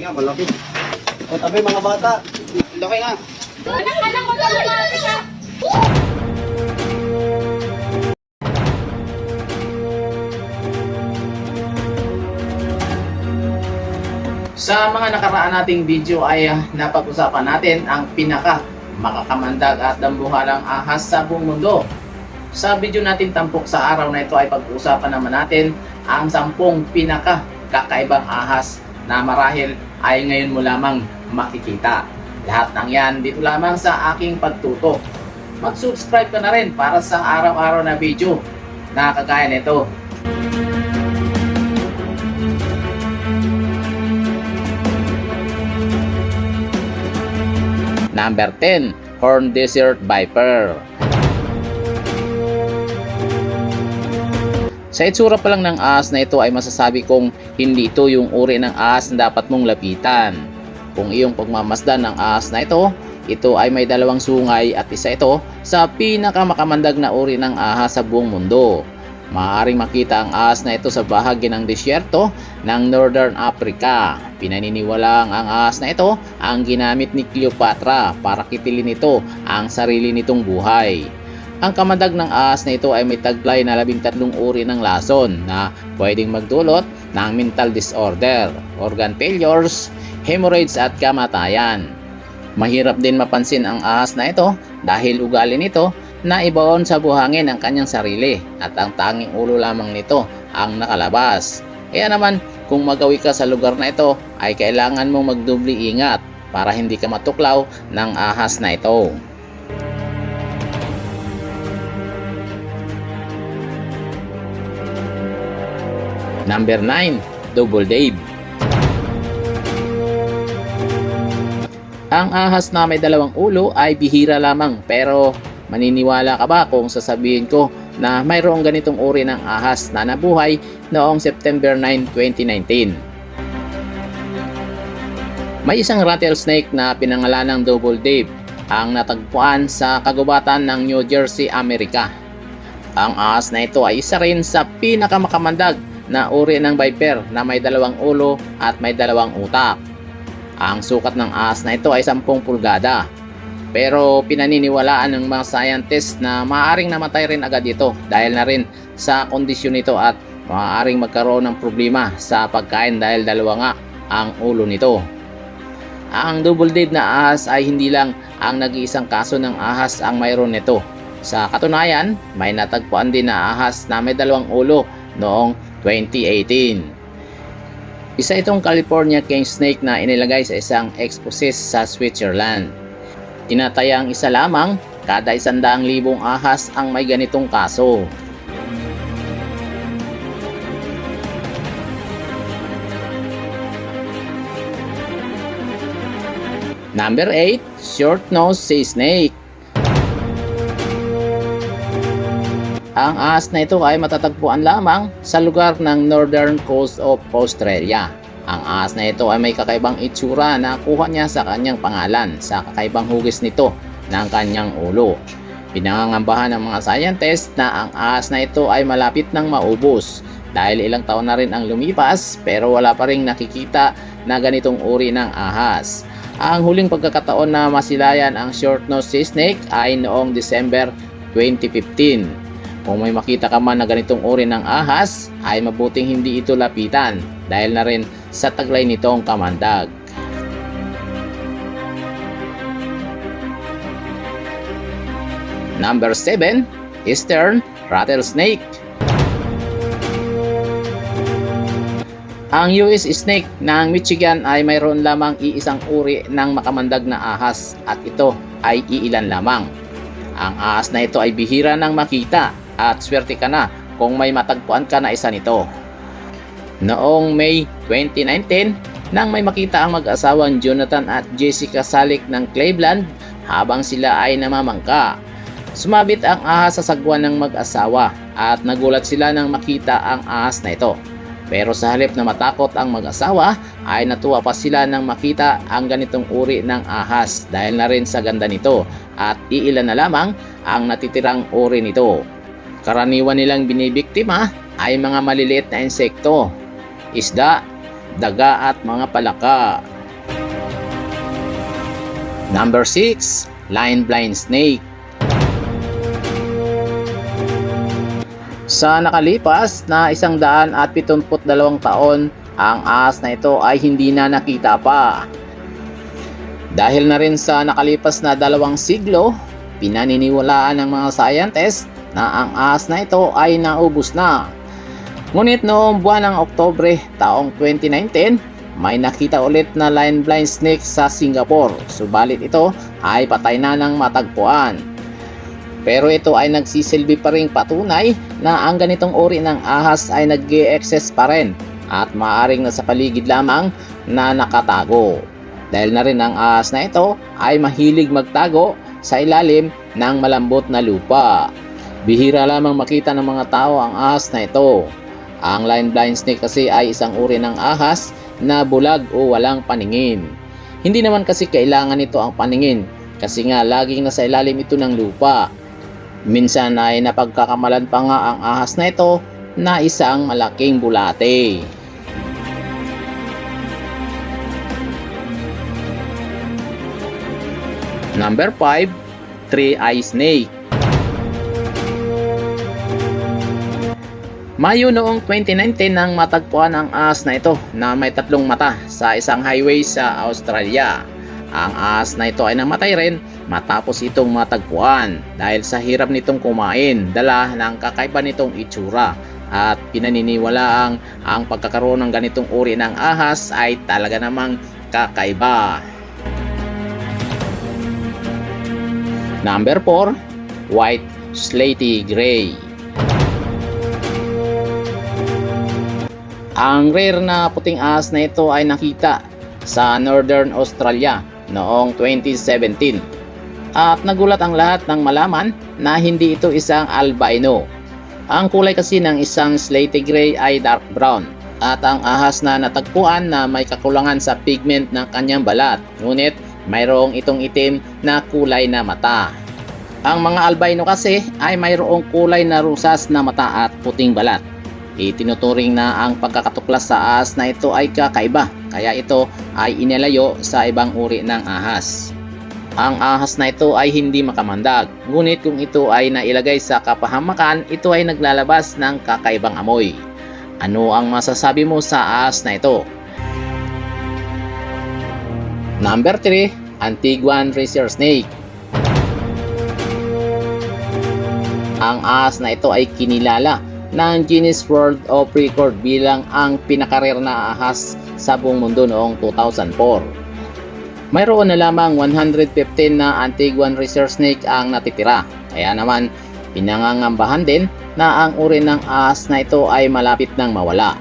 Nga, malaki. O tabi mga bata. Laki nga. Anak ko na lumaki ka. Sa mga nakaraan nating video ay napag-usapan natin ang pinaka makakamandag at dambuhalang ahas sa buong mundo. Sa video natin tampok sa araw na ito ay pag-uusapan naman natin ang 10 pinaka kakaibang ahas na marahil ay ngayon mo lamang makikita. Lahat ng yan dito lamang sa aking pagtutok. Mag-subscribe ka na rin para sa araw-araw na video na kagaya nito. Number 10, Horned Desert Viper. Sa itsura pa lang ng ahas na ito ay masasabi kong hindi ito yung uri ng ahas na dapat mong lapitan. Kung iyong pagmamasdan ng ahas na ito ay may 2 sungay at isa ito sa pinakamakamandag na uri ng ahas sa buong mundo. Maaaring makita ang ahas na ito sa bahagi ng disyerto ng Northern Africa. Pinaniniwalaang ang ahas na ito ang ginamit ni Cleopatra para kitilin nito ang sarili nitong buhay. Ang kamandag ng ahas na ito ay may taglay na 13 uri ng lason na pwedeng magdulot ng mental disorder, organ failures, hemorrhoids at kamatayan. Mahirap din mapansin ang ahas na ito dahil ugali nito na ibaon sa buhangin ang kanyang sarili at ang tanging ulo lamang nito ang nakalabas. Kaya naman kung magawi ka sa lugar na ito ay kailangan mong magdubli ingat para hindi ka matuklaw ng ahas na ito. Number 9, Double Dave. Ang ahas na may 2 ulo ay bihira lamang, pero maniniwala ka ba kung sasabihin ko na mayroong ganitong uri ng ahas na nabuhay noong September 9, 2019? May isang rattlesnake na pinangalanang Double Dave ang natagpuan sa kagubatan ng New Jersey, Amerika. Ang ahas na ito ay isa rin sa pinakamakamandag na uri ng viper na may 2 ulo at may 2 utak. Ang sukat ng ahas na ito ay 10 pulgada. Pero pinaniniwalaan ng mga scientists na maaaring namatay rin agad ito dahil na rin sa kondisyon nito at maaaring magkaroon ng problema sa pagkain dahil 2 nga ang ulo nito. Ang Double Dave na ahas ay hindi lang ang nag-iisang kaso ng ahas ang mayroon nito. Sa katunayan, may natagpuan din na ahas na may 2 ulo noong 2018. Isa itong California King Snake na inilagay sa isang exposis sa Switzerland. Tinatayang isa lamang kada 100,000 ahas ang may ganitong kaso. Number 8, Short-nosed Sea Snake. Ang ahas na ito ay matatagpuan lamang sa lugar ng northern coast of Australia. Ang ahas na ito ay may kakaibang itsura na kuha niya sa kanyang pangalan sa kakaibang hugis nito ng kanyang ulo. Pinangangambahan ng mga scientists na ang ahas na ito ay malapit nang maubos dahil ilang taon na rin ang lumipas pero wala pa ring nakikita na ganitong uri ng ahas. Ang huling pagkakataon na masilayan ang short-nosed sea snake ay noong December 2015. Kung may makita ka man na ganitong uri ng ahas, ay mabuting hindi ito lapitan dahil na rin sa taglay nitong kamandag. Number 7, Eastern Rattlesnake. Ang US snake ng Michigan ay mayroon lamang iisang uri ng makamandag na ahas at ito ay iilan lamang. Ang ahas na ito ay bihira nang makita at swerte ka na kung may matagpuan ka na isa nito. Noong May 2019, nang may makita ang mag-asawang Jonathan at Jessica Salik ng Cleveland habang sila ay namamangka. Sumabit ang ahas sa sagwan ng mag-asawa at nagulat sila nang makita ang ahas na ito. Pero sa halip na matakot ang mag-asawa ay natuwa pa sila nang makita ang ganitong uri ng ahas dahil na rin sa ganda nito at iilan na lamang ang natitirang uri nito. Karaniwan nilang binibiktima ay mga maliliit na insekto, isda, daga at mga palaka. Number 6, line blind snake. Sa nakalipas na 172 taon, ang ahas na ito ay hindi na nakita pa. Dahil na rin sa nakalipas na 2 siglo, pinaniniwalaan ng mga scientists na ang ahas na ito ay naubos na. Ngunit noong buwan ng Oktubre taong 2019, may nakita ulit na line blind snake sa Singapore. Subalit ito ay patay na ng matagpuan. Pero ito ay nagsisilbi pa ring patunay na ang ganitong uri ng ahas ay nag-e-exist pa rin at maaaring nasa paligid lamang na nakatago. Dahil na rin ang ahas na ito ay mahilig magtago sa ilalim ng malambot na lupa. Bihira lamang makita ng mga tao ang ahas na ito. Ang line blind snake kasi ay isang uri ng ahas na bulag o walang paningin. Hindi naman kasi kailangan nito ang paningin kasi nga laging nasa ilalim ito ng lupa. Minsan ay napagkakamalan pa nga ang ahas na ito na isang malaking bulate. Number 5, three-eye snake. Mayo noong 2019 nang matagpuan ang ahas na ito na may 3 mata sa isang highway sa Australia. Ang ahas na ito ay namatay rin matapos itong matagpuan dahil sa hirap nitong kumain, dala ng kakaiba nitong itsura at pinaniniwalaang ang pagkakaroon ng ganitong uri ng ahas ay talaga namang kakaiba. Number 4, white slaty gray. Ang rare na puting ahas na ito ay nakita sa Northern Australia noong 2017 at nagulat ang lahat nang malaman na hindi ito isang albino. Ang kulay kasi ng isang slaty gray ay dark brown at ang ahas na natagpuan na may kakulangan sa pigment ng kanyang balat, ngunit mayroong itong itim na kulay na mata. Ang mga albino kasi ay mayroong kulay na rusas na mata at puting balat. Itinuturing na ang pagkakatuklas sa ahas na ito ay kakaiba, kaya ito ay inilayo sa ibang uri ng ahas. Ang ahas na ito ay hindi makamandag, ngunit kung ito ay nailagay sa kapahamakan, ito ay naglalabas ng kakaibang amoy. Ano ang masasabi mo sa ahas na ito? Number 3, Antiguan Racer Snake. Ang ahas na ito ay kinilala ng Guinness World of Record bilang ang pinakarer na ahas sa buong mundo noong 2004. Mayroon na lamang 115 na Antiguan Racer Snake ang natitira, kaya naman pinangangambahan din na ang uri ng ahas na ito ay malapit nang mawala.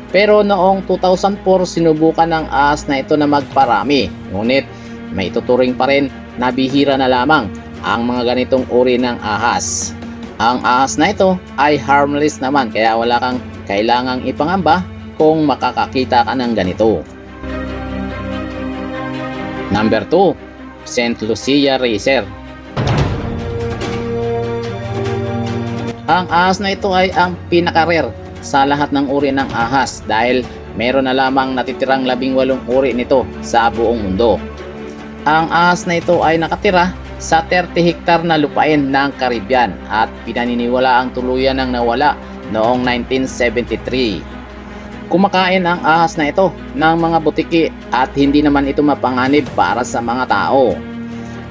Pero noong 2004 sinubukan ng ahas na ito na magparami, ngunit may tuturing pa rin na bihira na lamang ang mga ganitong uri ng ahas. Ang ahas na ito ay harmless naman, kaya wala kang kailangang ipangamba kung makakakita ka ng ganito. Number 2, St. Lucia Racer. Ang ahas na ito ay ang pinaka-rare sa lahat ng uri ng ahas dahil meron na lamang natitirang 18 uri nito sa buong mundo. Ang ahas na ito ay nakatira sa 30 hektar na lupain ng Caribbean at pinaniniwala ang tuluyan ng nawala noong 1973. Kumakain ang ahas na ito ng mga butiki at hindi naman ito mapanganib para sa mga tao.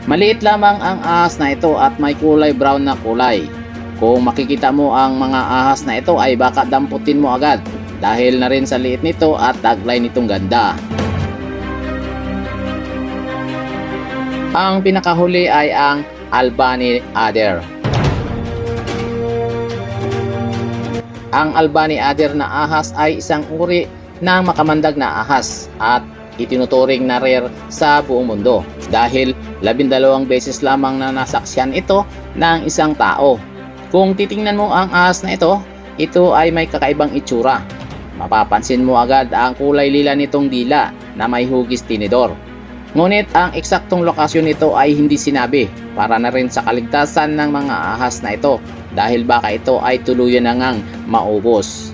Maliit lamang ang ahas na ito at may kulay brown na kulay. Kung makikita mo ang mga ahas na ito ay baka damputin mo agad dahil na rin sa liit nito at taglay nitong ganda. Ang pinakahuli ay ang Albany Adder. Ang Albany Adder na ahas ay isang uri ng makamandag na ahas at itinuturing na rare sa buong mundo dahil 12 beses lamang na nasaksihan ito ng isang tao. Kung titingnan mo ang ahas na ito ay may kakaibang itsura. Mapapansin mo agad ang kulay lila nitong dila na may hugis tinidor. Ngunit ang eksaktong lokasyon nito ay hindi sinabi para na rin sa kaligtasan ng mga ahas na ito dahil baka ito ay tuluyan na ngang maubos.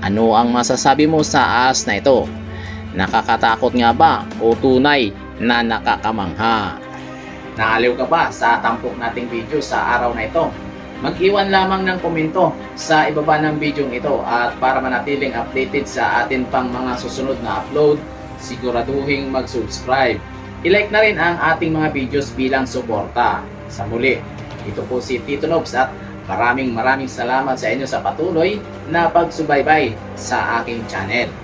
Ano ang masasabi mo sa ahas na ito? Nakakatakot nga ba o tunay na nakakamangha. Naaliw ka ba sa tampok nating video sa araw na ito? Mag-iwan lamang ng komento sa ibaba ng video ito at para manatiling updated sa atin pang mga susunod na upload, siguraduhin mag-subscribe. I-like na rin ang ating mga videos bilang suporta. Sa muli, ito po si Tito Nobs at maraming salamat sa inyo sa patuloy na pagsubaybay sa aking channel.